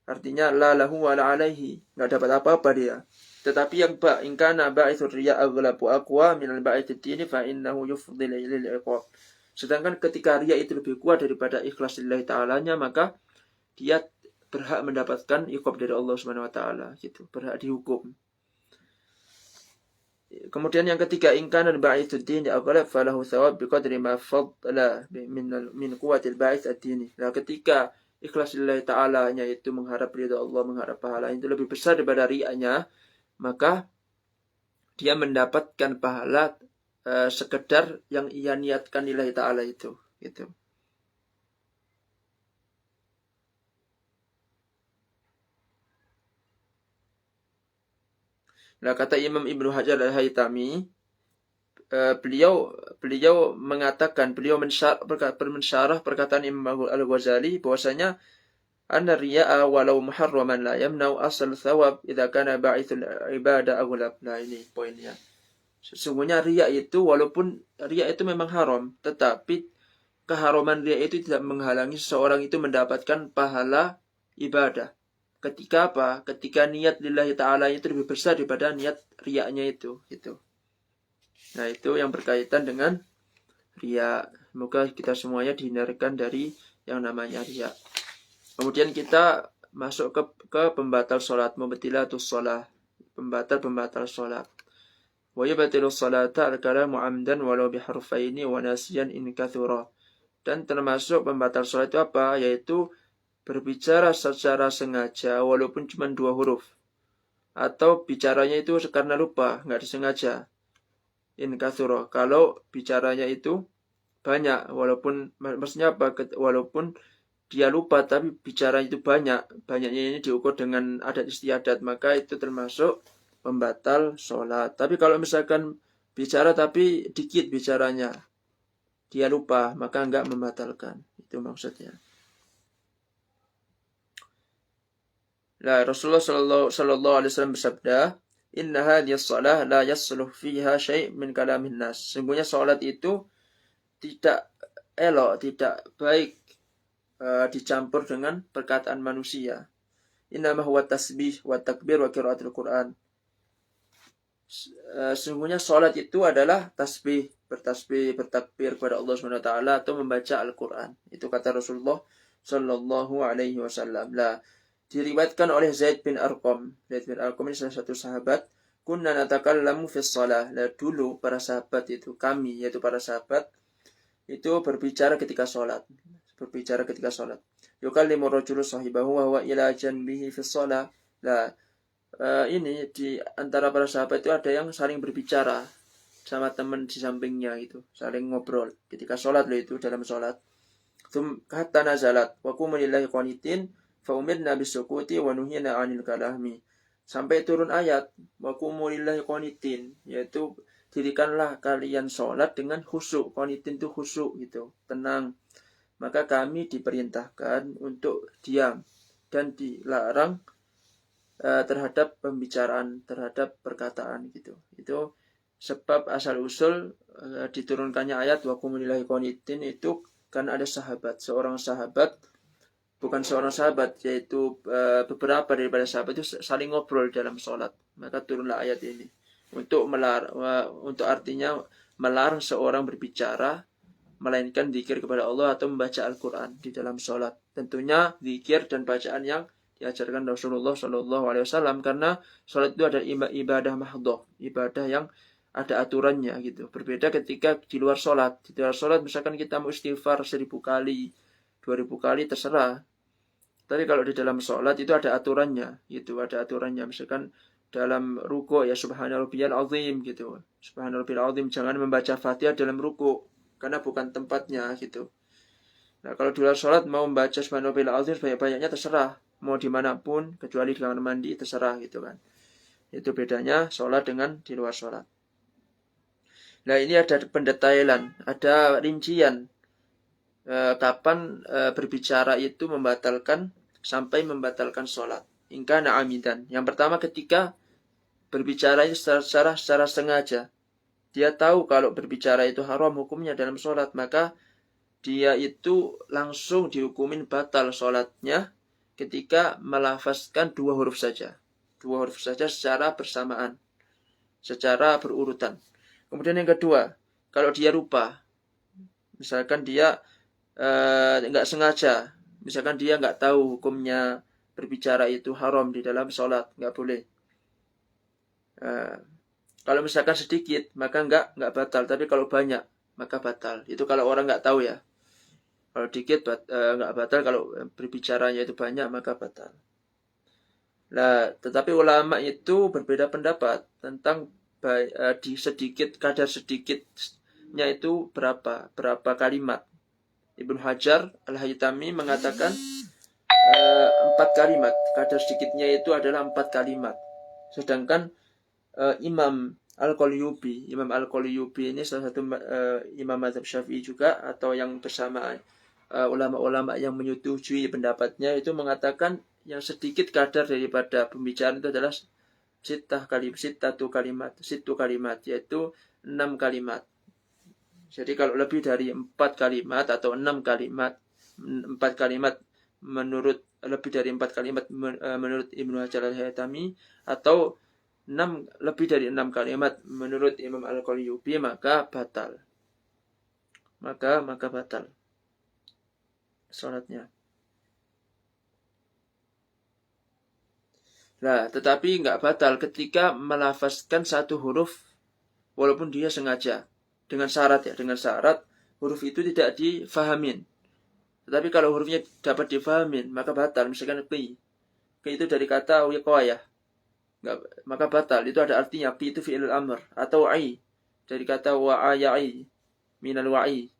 Artinya la lahu wa la alaihi, nggak dapat apa-apa dia. Tetapi yang in kana ba'ithur riya aghlabu aqwa min al-ba'ithid dini fa innahu yufdhil lil iqab. Sedangkan ketika riya itu lebih kuat daripada ikhlas lillahi ta'alanya, maka dia berhak mendapatkan iqab dari Allah Subhanahu wa taala gitu, berhak dihukum. Kemudian yang ketiga, in kana ba'ithud din aghlab falahu thawab biqadri ma fadla min quwwatil ba'its ad-dini. Nah, ketika ikhlas lillahi ta'alanya itu mengharap ridha Allah, mengharap pahala itu lebih besar daripada ria'nya, maka dia mendapatkan pahala sekedar yang ia niatkan lillahi ta'ala itu gitu. Nah, kata Imam Ibnu Hajar Al-Haytami, beliau mengatakan, beliau mensyarah perkataan Imam Al-Ghazali bahwasanya anna riya'a walau muharraman la yamna'u asal thawab idza kana ba'ithul ibadah aghlab. Nah, ini poinnya. Sesungguhnya riya itu, walaupun riya itu memang haram, tetapi keharaman riya itu tidak menghalangi seseorang itu mendapatkan pahala ibadah. Ketika apa? Ketika niat lillahi ta'ala itu lebih besar daripada niat riyanya itu gitu. Nah, itu yang berkaitan dengan riya. Semoga kita semuanya dihindarkan dari yang namanya riya. Kemudian kita masuk ke pembatal sholat, mubtilatus sholat, pembatal sholat. Wa yubtilu sholata al-kalamu 'amdan walau biharfaini wa nasiyan in kathura. Dan termasuk pembatal sholat itu apa? Yaitu berbicara secara sengaja walaupun cuma 2 huruf. Atau bicaranya itu karena lupa, nggak disengaja. In kathura. Kalau bicaranya itu banyak, walaupun maksudnya apa? Walaupun dia lupa tapi bicara itu banyak. Banyaknya ini diukur dengan adat istiadat, maka itu termasuk pembatal sholat. Tapi kalau misalkan bicara tapi dikit bicaranya, dia lupa, maka enggak membatalkan. Itu maksudnya. Nah, Rasulullah sallallahu alaihi wasallam bersabda, "Inna hadhihi shalah la yasluh fiha syai' min kalamin nas." Sungguhnya salat itu tidak elok, tidak baik dicampur dengan perkataan manusia. Innama huwa tasbih wa takbir wa qiraatul Qur'an. Sungguhnya salat itu adalah tasbih, bertasbih, bertakbir kepada Allah Subhanahu wa taala atau membaca Al-Qur'an. Itu kata Rasulullah sallallahu alaihi wasallam. Lah, diriwayatkan oleh Zaid bin Arqam. Zaid bin Arqam ini salah satu sahabat. Kunna natakallamu fi shalah. Lah, dulu para sahabat itu, kami yaitu para sahabat itu berbicara ketika salat. Berbicara ketika salat. Yukallimu rajulu sahibahu wa huwa ila janbihi fi shalah. Lah, ini di antara para sahabat itu ada yang saling berbicara sama teman di sampingnya itu, saling ngobrol ketika sholat loh itu dalam sholat. Hatta nazalat wa qumu lillahi qanitin fa umirna bisukuti wa nuhina 'anil kalami. Sampai turun ayat wa qumu lillahi qanitin, yaitu dirikanlah kalian sholat dengan khusyuk. Qanitin itu khusyuk gitu, tenang. Maka kami diperintahkan untuk diam dan dilarang terhadap pembicaraan, terhadap perkataan gitu. Itu sebab asal usul diturunkannya ayat wa qumu lillahi qanitin itu kan ada sahabat, seorang sahabat, bukan seorang sahabat, yaitu beberapa daripada sahabat itu saling ngobrol dalam sholat. Maka turunlah ayat ini untuk untuk artinya melarang seorang berbicara melainkan zikir kepada Allah atau membaca Al-Quran di dalam sholat. Tentunya zikir dan bacaan yang diajarkan Rasulullah Shallallahu Alaihi Wasallam, karena sholat itu adalah ibadah mahdhah, ibadah yang ada aturannya gitu. Berbeda ketika di luar sholat. Di luar sholat misalkan kita mau istighfar 1000 kali, 2000 kali terserah. Tapi kalau di dalam sholat itu ada aturannya, gitu, ada aturannya. Misalkan dalam ruku ya subhanarabbiyal azim gitu. Subhanarabbiyal azim, jangan membaca Fatihah dalam ruku karena bukan tempatnya gitu. Nah, kalau di luar sholat mau membaca subhanarabbiyal azim banyak-banyaknya terserah. Mau dimanapun, kecuali di kamar mandi, terserah gitu kan. Itu bedanya sholat dengan di luar sholat. Nah, ini ada pendetailan, ada rincian kapan berbicara itu membatalkan sampai membatalkan sholat. Ingka na'amidan. Yang pertama ketika berbicara itu secara sengaja. Dia tahu kalau berbicara itu haram hukumnya dalam sholat, maka dia itu langsung dihukumin batal sholatnya ketika melafazkan 2 huruf saja. 2 huruf saja secara bersamaan, secara berurutan. Kemudian yang kedua, kalau dia lupa, Misalkan dia nggak sengaja, misalkan dia nggak tahu hukumnya berbicara itu haram di dalam sholat, nggak boleh. Kalau misalkan sedikit maka nggak batal, tapi kalau banyak maka batal. Itu kalau orang nggak tahu ya. Kalau dikit nggak batal, kalau berbicaranya itu banyak maka batal. Nah, tetapi ulama itu berbeda pendapat tentang di sedikit, kadar sedikitnya itu berapa kalimat. Ibnu Hajar Al-Haytami mengatakan 4 kalimat. Kadar sedikitnya itu adalah 4 kalimat. Sedangkan Imam Al-Qalyubi ini salah satu imam mazhab Syafi'i juga, atau yang bersama ulama-ulama yang menyetujui pendapatnya, itu mengatakan yang sedikit kadar daripada pembicaraan itu adalah situ kalimat, yaitu 6 kalimat. Jadi kalau lebih dari 4 kalimat atau 6 kalimat, 4 kalimat menurut lebih dari 4 kalimat menurut Ibnu Hajar Al-Haytami, atau lebih dari 6 kalimat menurut Imam Al-Qalyubi, maka batal. Maka batal salatnya. Nah, tetapi nggak batal ketika melafazkan satu huruf walaupun dia sengaja, dengan syarat huruf itu tidak difahamin. Tetapi kalau hurufnya dapat difahamin maka batal. Misalkan qi itu dari kata wiqayah, maka batal. Itu ada artinya, qi itu fi'il amr, atau ai dari kata wa'ayai minal wa'i,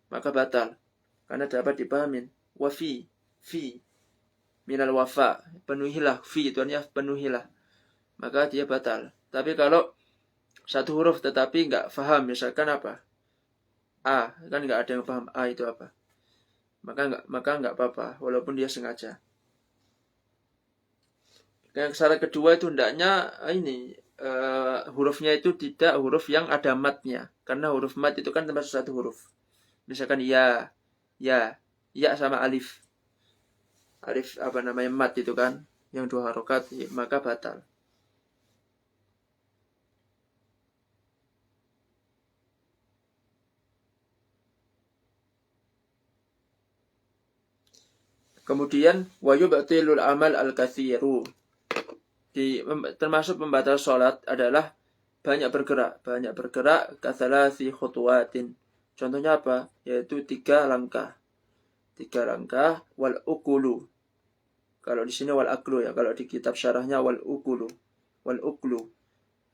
maka batal karena dapat dipahamin. Wa fi minal wafa, penuhilah, fi itu artinya penuhilah, maka dia batal. Tapi kalau satu huruf tetapi nggak paham, misalkan apa, a, kan nggak ada yang paham a itu apa, maka nggak apa-apa walaupun dia sengaja. Yang syarat kedua itu hendaknya hurufnya itu tidak huruf yang ada matnya, karena huruf mat itu kan termasuk satu huruf. Misalkan ya sama alif mat itu kan yang 2 harokat, maka batal. Kemudian wa yubtilul amal al-katsiru, termasuk pembatal sholat adalah banyak bergerak katsalasi khutuwatin. Contohnya apa? Yaitu 3 langkah. 3 langkah. Wal ukulu, kalau di sini wal aklu ya, kalau di kitab syarahnya wal ukulu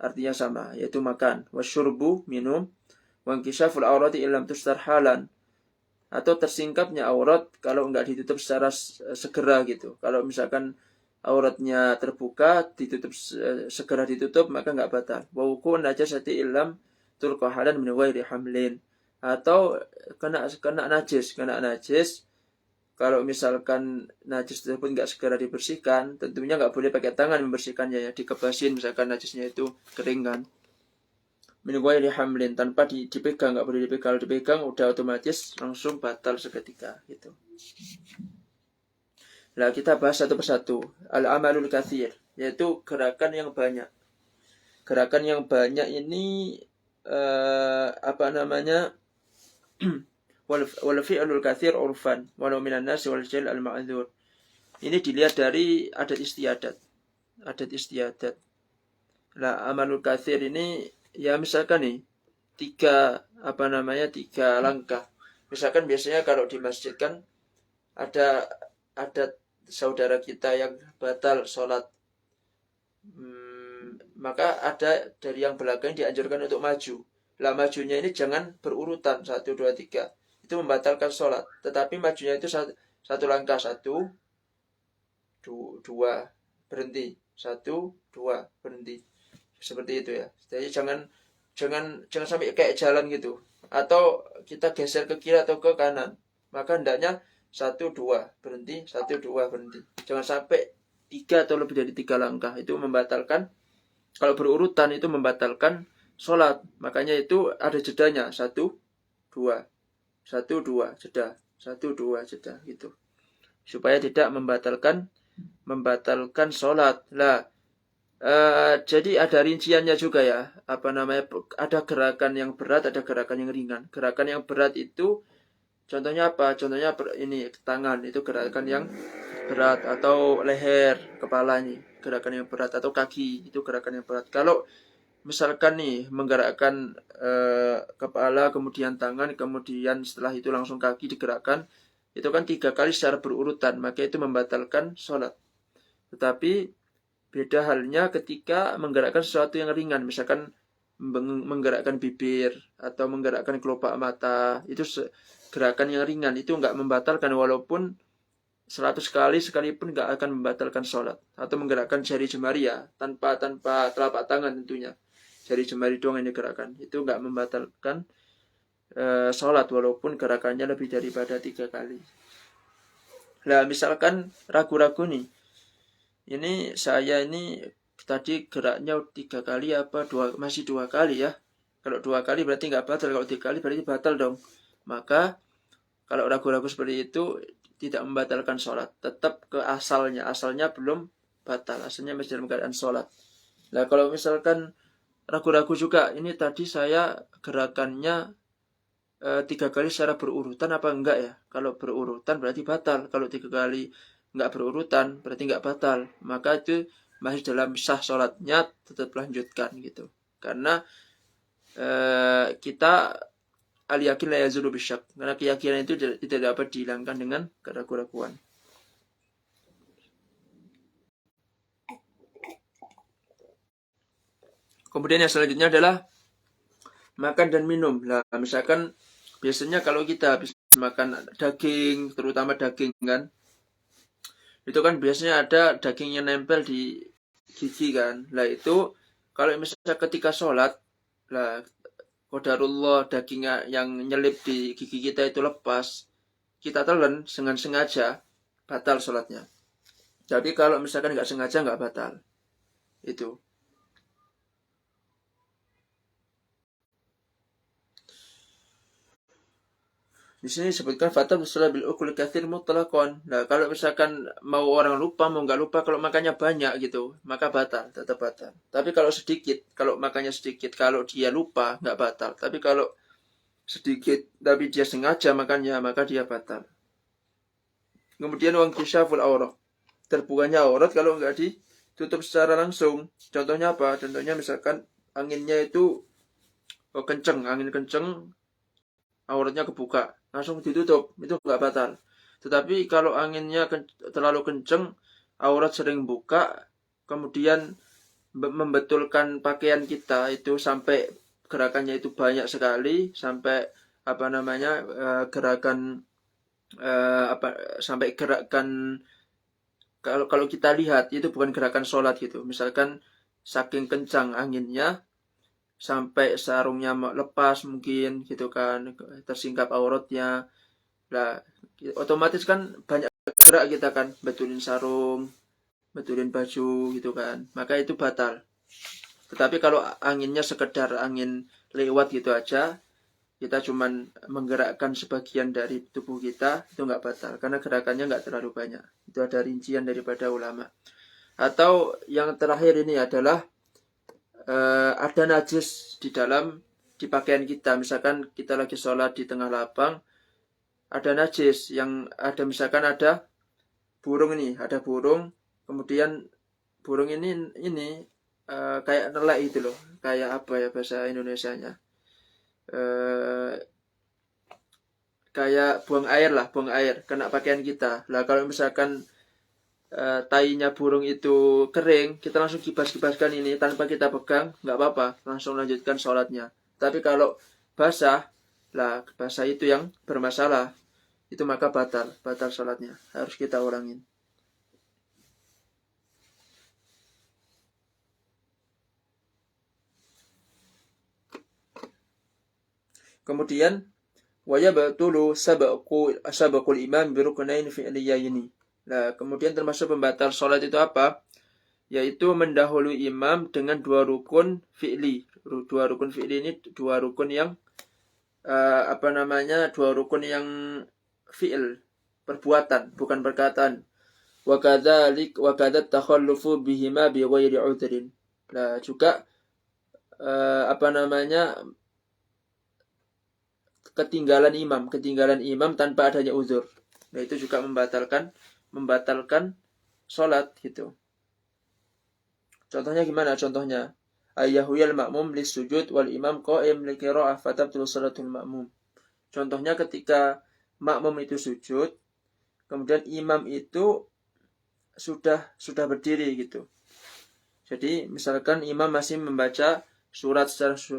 artinya sama, yaitu makan. Wasyurbu, minum. Wankishaful aurati illam tustar halan, atau tersingkapnya aurat kalau enggak ditutup secara segera gitu. Kalau misalkan auratnya terbuka, segera ditutup, maka enggak batal. Wa wuqu najasati illam tulqa halan min ghairi hamlin, atau kena najis. Kalau misalkan najis tersebut nggak segera dibersihkan, tentunya nggak boleh pakai tangan membersihkannya ya, dikebasin misalkan najisnya itu kering kan. Min ghairi hamlin, tanpa dipegang, nggak boleh dipegang. Kalau dipegang udah otomatis langsung batal seketika gitu. Nah, kita bahas satu persatu. Al-amalul katsir, yaitu gerakan yang banyak. Gerakan yang banyak ini wal fi'lul katsir urfan walau minan nas wal jal al ma'dzur. Ini dilihat dari adat istiadat. Lah, amalul katsir ini ya misalkan nih 3 langkah. Misalkan biasanya kalau di masjid kan ada saudara kita yang batal sholat, maka ada dari yang belakang dianjurkan untuk maju. Lah, majunya ini jangan berurutan 1, 2, 3. Itu membatalkan sholat. Tetapi majunya itu satu langkah, 1, 2, berhenti, 1, 2, berhenti. Seperti itu ya. Jadi jangan sampai kayak jalan gitu. Atau kita geser ke kiri atau ke kanan. Maka hendaknya 1, 2, berhenti, 1, 2, berhenti. Jangan sampai 3 atau lebih dari 3 langkah. Itu membatalkan. Kalau berurutan itu membatalkan sholat. Makanya itu ada jedanya, 1, 2, 1, 2, jeda, 1, 2, jeda gitu. Supaya tidak membatalkan sholat. Lah, Jadi ada rinciannya juga ya, apa namanya, ada gerakan yang berat, ada gerakan yang ringan. Gerakan yang berat itu contohnya apa? Contohnya ini tangan itu gerakan yang berat, atau leher, kepala nih gerakan yang berat, atau kaki itu gerakan yang berat. Kalau misalkan nih menggerakkan kepala, kemudian tangan, kemudian setelah itu langsung kaki digerakkan, itu kan 3 kali secara berurutan, maka itu membatalkan sholat. Tetapi beda halnya ketika menggerakkan sesuatu yang ringan, misalkan menggerakkan bibir atau menggerakkan kelopak mata, itu gerakan yang ringan, itu nggak membatalkan, walaupun 100 kali sekalipun nggak akan membatalkan sholat. Atau menggerakkan jari jemari ya, tanpa telapak tangan tentunya, jari jemari doang yang digerakkan, itu nggak membatalkan sholat, walaupun gerakannya lebih daripada 3 kali. Nah misalkan ragu-ragu nih, ini saya ini tadi geraknya 3 kali apa masih 2 kali ya. Kalau 2 kali berarti nggak batal, kalau 3 kali berarti batal dong. Maka kalau ragu-ragu seperti itu tidak membatalkan sholat, tetap ke asalnya. Asalnya belum batal, asalnya masih dalam keadaan sholat. Nah kalau misalkan ragu-ragu juga, ini tadi saya gerakannya 3 kali secara berurutan apa enggak ya? Kalau berurutan berarti batal, kalau 3 kali nggak berurutan berarti nggak batal, maka itu masih dalam sah sholatnya, tetap lanjutkan gitu. Karena kita al-yakin la yazulu bisyak, karena keyakinan itu tidak dapat dihilangkan dengan keraguan-raguan. Kemudian yang selanjutnya adalah makan dan minum. Nah misalkan biasanya kalau kita habis makan daging, terutama daging kan, itu kan biasanya ada daging yang nempel di gigi kan. Lah itu kalau misalnya ketika sholat, lah qadarullah daging yang nyelip di gigi kita itu lepas, kita telan dengan sengaja, batal sholatnya. Tapi kalau misalkan nggak sengaja, nggak batal. Itu. Di sini disebutkan fatab sholat bil ukul kathir mutlaqan. Nah, kalau misalkan mau orang lupa, mau nggak lupa, kalau makannya banyak gitu, maka batal, tetap batal. Tapi kalau sedikit, kalau makannya sedikit, kalau dia lupa, nggak batal. Tapi kalau sedikit, tapi dia sengaja makannya, maka dia batal. Kemudian wang kisyaful aurat, terbukanya aurat kalau nggak ditutup secara langsung. Contohnya apa? Contohnya misalkan anginnya itu kenceng, angin kenceng, auratnya kebuka, langsung ditutup, itu nggak batal. Tetapi kalau anginnya terlalu kenceng, aurat sering buka, kemudian membetulkan pakaian kita itu sampai gerakannya itu banyak sekali, sampai apa namanya gerakan sampai gerakan, kalau kita lihat itu bukan gerakan sholat gitu. Misalkan saking kencang anginnya sampai sarungnya lepas mungkin gitu kan, tersingkap auratnya. Nah, otomatis kan banyak gerak kita kan, betulin sarung, betulin baju gitu kan. Maka itu batal. Tetapi kalau anginnya sekedar angin lewat gitu aja, kita cuman menggerakkan sebagian dari tubuh kita, itu nggak batal karena gerakannya nggak terlalu banyak. Itu ada rincian daripada ulama. Atau yang terakhir ini adalah ada najis di pakaian kita. Misalkan kita lagi sholat di tengah lapang, ada najis yang ada, misalkan ada burung ini, ada burung, kemudian burung ini kayak nelek itu loh, kayak apa ya bahasa Indonesianya, kayak buang air lah, buang air kena pakaian kita. Lah kalau misalkan tainya burung itu kering, kita langsung kibas-kibaskan ini tanpa kita pegang, nggak apa-apa, langsung lanjutkan sholatnya. Tapi kalau basah, lah basah itu yang bermasalah, itu maka batal sholatnya, harus kita ulangin. Kemudian wayabtulu sabaqul imam biruknain fi'liyaini. Nah, kemudian termasuk pembatal sholat itu apa? Yaitu mendahului imam dengan 2 rukun fi'li. 2 rukun fi'li ini 2 rukun yang 2 rukun yang fi'il, perbuatan, bukan perkataan. wa kadza takhallufu bihima bi ghairi udhrin. Nah, juga ketinggalan imam tanpa adanya uzur. Nah, itu juga membatalkan sholat gitu. Contohnya gimana? Contohnya ayyahuyal ma'mum lis-sujud wal imam qa'im li qira'ah fatabtul salatul ma'mum. Contohnya ketika makmum itu sujud, kemudian imam itu sudah berdiri gitu. Jadi misalkan imam masih membaca surat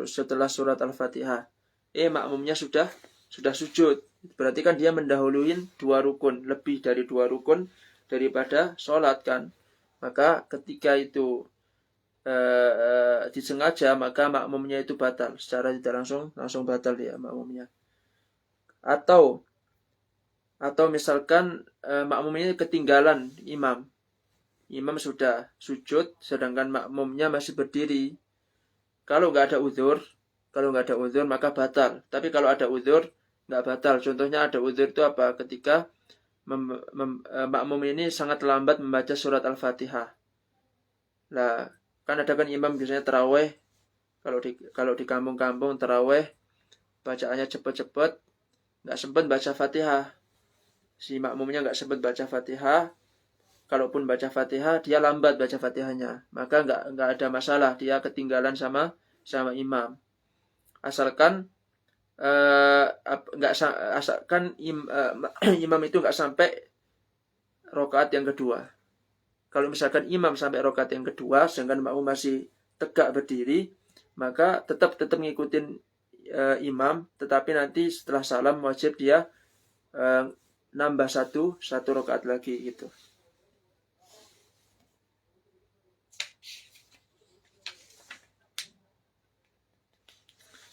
setelah surat Al-Fatihah. Makmumnya sudah sujud. Berarti kan dia mendahului lebih dari 2 rukun daripada sholat kan. Maka ketika itu disengaja, maka makmumnya itu batal. Secara tidak langsung batal ya makmumnya. Atau misalkan makmum ini ketinggalan imam. Imam sudah sujud sedangkan makmumnya masih berdiri. Kalau nggak ada uzur maka batal. Tapi kalau ada uzur nggak batal. Contohnya ada uzur itu apa? Ketika makmum ini sangat lambat membaca surat Al-Fatihah. Nah, kan ada kan imam biasanya taraweh. Kalau di kampung-kampung taraweh bacaannya cepet-cepet, nggak sempat baca Fatihah. Si makmumnya nggak sempat baca Fatihah. Kalaupun baca Fatihah, dia lambat baca Fatihahnya. Maka nggak ada masalah, dia ketinggalan sama imam. Asalkan imam itu nggak sampai rakaat yang kedua. Kalau misalkan imam sampai rakaat yang kedua, sedangkan makmum masih tegak berdiri, maka tetap ngikutin imam, tetapi nanti setelah salam wajib dia nambah satu rakaat lagi gitu.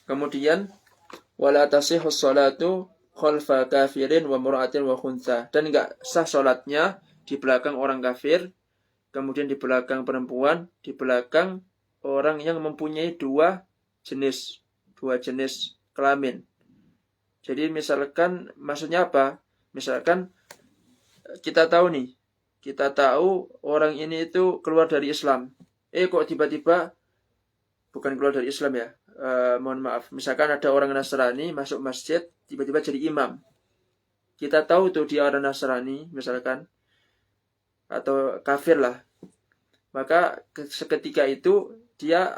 Kemudian wala tasihhu sholatu khalfa kafirin wa mur'atin wa khuntha. Dan enggak sah salatnya di belakang orang kafir, kemudian di belakang perempuan, di belakang orang yang mempunyai dua jenis kelamin. Jadi misalkan maksudnya apa? Misalkan kita tahu orang ini itu keluar dari Islam. Kok tiba-tiba bukan keluar dari Islam ya? Mohon maaf. Misalkan ada orang Nasrani masuk masjid, tiba-tiba jadi imam. Kita tahu tuh dia orang Nasrani, misalkan, atau kafir lah. Maka seketika itu dia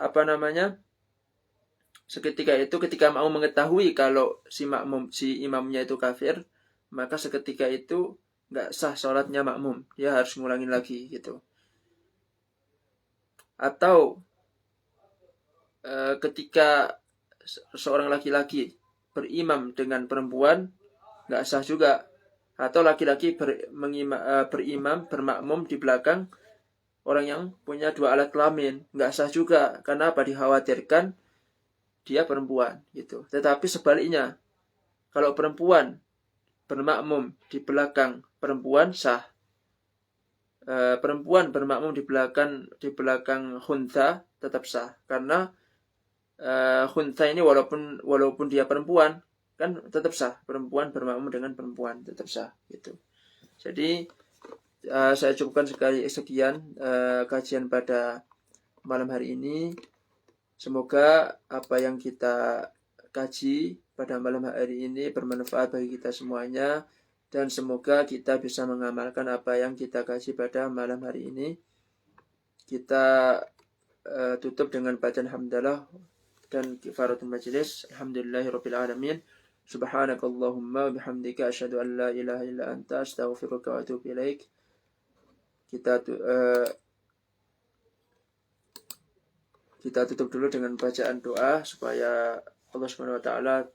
ketika mau mengetahui kalau si imamnya itu kafir, maka seketika itu nggak sah sholatnya makmum, dia harus ngulangin lagi gitu. Atau ketika seorang laki-laki berimam dengan perempuan, nggak sah juga. Atau laki-laki bermakmum di belakang orang yang punya dua alat kelamin, nggak sah juga. Karena apa? Dikhawatirkan dia perempuan gitu. Tetapi sebaliknya, kalau perempuan bermakmum di belakang perempuan sah. Perempuan bermakmum di belakang khuntha tetap sah, karena khuntha ini walaupun dia perempuan kan tetap sah. Perempuan bermakmum dengan perempuan tetap sah gitu. Jadi saya cukupkan sekian kajian pada malam hari ini. Semoga apa yang kita kaji pada malam hari ini bermanfaat bagi kita semuanya, dan semoga kita bisa mengamalkan apa yang kita kaji pada malam hari ini. Kita tutup dengan bacaan hamdalah dan kifaratul majlis. Alhamdulillahirabbil alamin. Subhanakallahumma wa bihamdika asyhadu an la ilaha illa anta astaghfiruka wa atubu ilaik. Kita tutup dulu dengan bacaan doa supaya Allah Subhanahu wa taala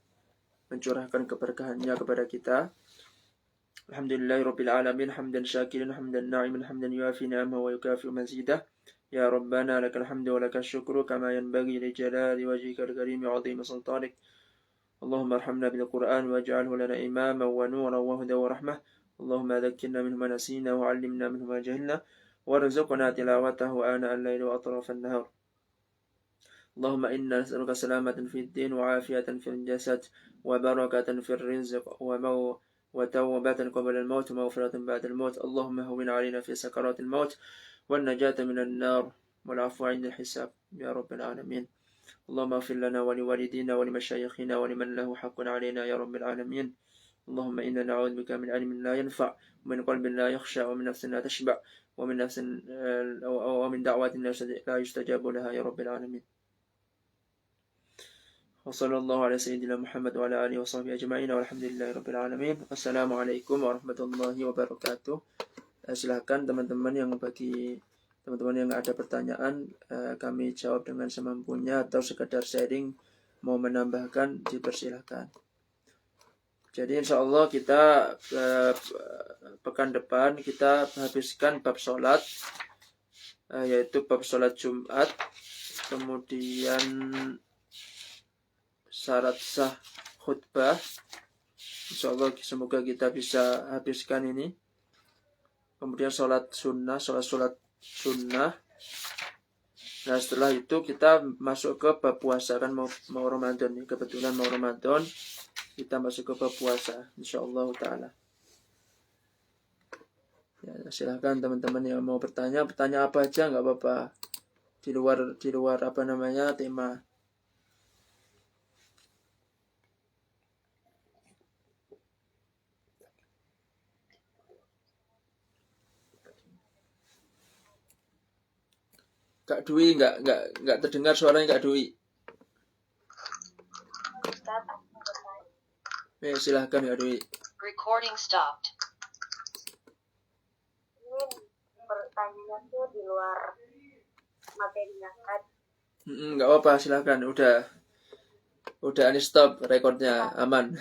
mencurahkan keberkahannya kepada kita. Alhamdulillahirabbil alamin hamdan syakiran hamdan na'iman hamdan yuafi ni'amahu wa yukafi mazidah. Ya Rabbana lakal hamdu wa lakal syukru kama yanbaghi li jalali wajhikal karim wa 'azimi sultanik. Allahumma arhamna bil Qur'an waj'alhu lana imaman wa nuran wa hudan wa rahmah. Allahumma dhakkirna minhu ma nasina wa 'allimna minhu ma jahilna warzuqna tilawatahu ana al-laili wa atrafan nahar. اللهم إنا نسألك سلامة في الدين وعافية في الجسد وبركة في الرزق وتوبة قبل الموت ومغفرة بعد الموت. اللهم هون علينا في سكرات الموت والنجاة من النار والعفو عند الحساب يا رب العالمين. اللهم اغفر لنا ولوالدينا ولمشايخنا ولمن له حق علينا يا رب العالمين. اللهم إنا نعوذ بك من علم لا ينفع ومن قلب لا يخشى ومن نفس لا تشبع ومن نفس ومن دعوات لا يستجاب لها يا رب العالمين. وصلى الله على سيدنا محمد وعلى آله وصحبه أجمعين والحمد لله رب العالمين. Assalamualaikum warahmatullahi wabarakatuh. Silakan teman-teman yang ada pertanyaan, kami jawab dengan semampunya atau sekedar sharing mau menambahkan dipersilahkan. Jadi insya Allah kita pekan depan kita habiskan bab sholat, yaitu bab sholat Jumat, kemudian syarat sah khutbah. Insya Allah semoga kita bisa habiskan ini. Kemudian sholat sunnah. Nah setelah itu kita masuk ke bab puasa, kan mau Ramadan nih, kebetulan mau Ramadan kita masuk ke bab puasa insyaallah taala. Ya, silahkan teman-teman yang mau bertanya apa aja nggak apa-apa, di luar apa namanya tema. Kak Dwi nggak terdengar suaranya Kak Dwi. Silahkan Kak Dwi. Recording stopped. Ini pertanyaan tuh di luar materinya kan. Nggak apa-apa, silahkan. Udah ini stop rekornya, aman.